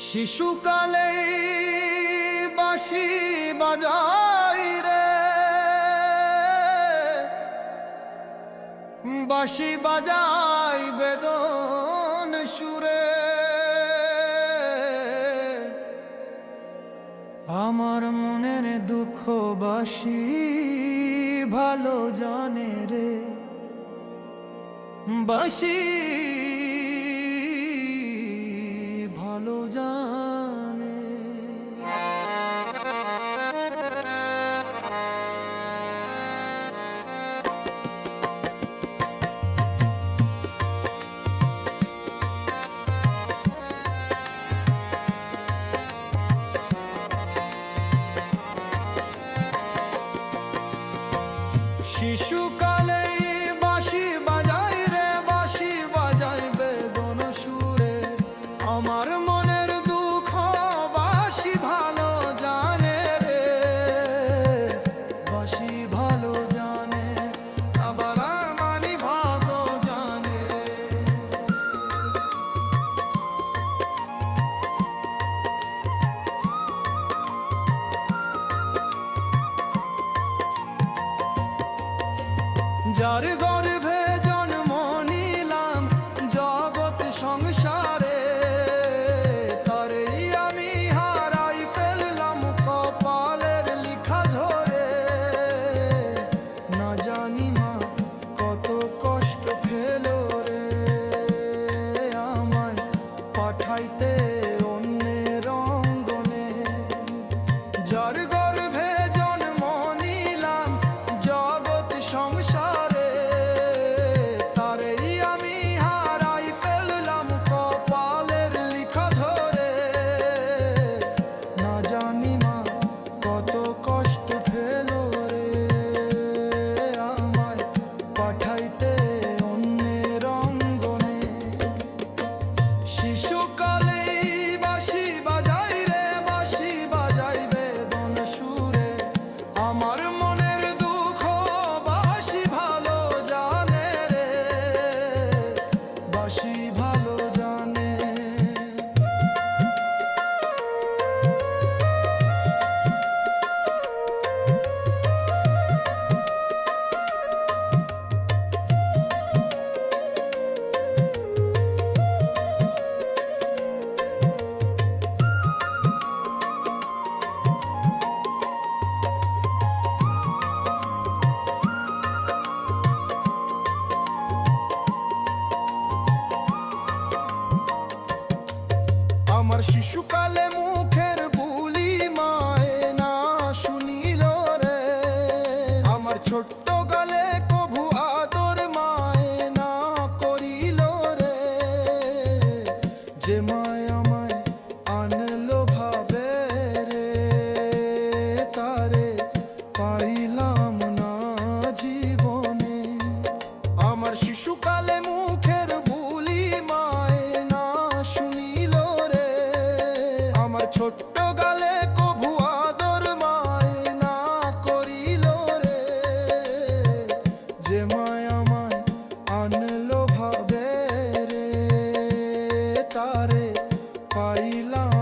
শিশুকালে বাঁশি বাজাই রে, বাঁশি বাজাই বেদন সুরে। আমার মনের দুঃখ বাঁশি ভালো জানে রে, বাঁশি ভালো জানে। শিশুকালে বাঁশি বাজাই রে, বাঁশি বাজাই বেদন সুরে। আমার মনের দুঃখ বাঁশি ভালো জানে রে, বাঁশি ভালো জানে, আবার আমারই ভালো জানে। যার গর্ভে জন্ম নিলাম জগৎ সংসারে, তারেই আমি হারাই ফেললাম কপালের লিখা ঝরে। না জানি মা কত কষ্ট ফেলো রে, আমায় পাঠাইতে অন্যের অঙ্গনে। যার গর্ভে জন্ম নিলাম জগৎ সংসারে, তারেই আমি হারাই ফেললাম কপালের লিখা ঝরে। না জানি মা কত কষ্ট ফেলো রে, আমায় পাঠাইতে অন্যের অঙ্গনে। শিশুকালে বাঁশি বাজাই রে, বাঁশি বাজাই বেদন সুরে। আমার মনের দুঃখ বাঁশি ভালো জানে রে, বাঁশি ভালো জানে। আমার শিশুকালে মুখের বুলি মায়ে না শুনিল রে, আমার ছোট্ট গালে কভু আদর মায়ে না করিল রে। যে মায় আমায় আনলো ভাবে রে, তারে পাইলাম না জীবনে। আমার শিশুকালে মুখের বুলি মায়ে না শুনিল রে, আমার ছোট্ট গালে কভু আদর মায় না করিল রে। যে মায় আমায় আনলো ভাবে রে, তারে পাইলাম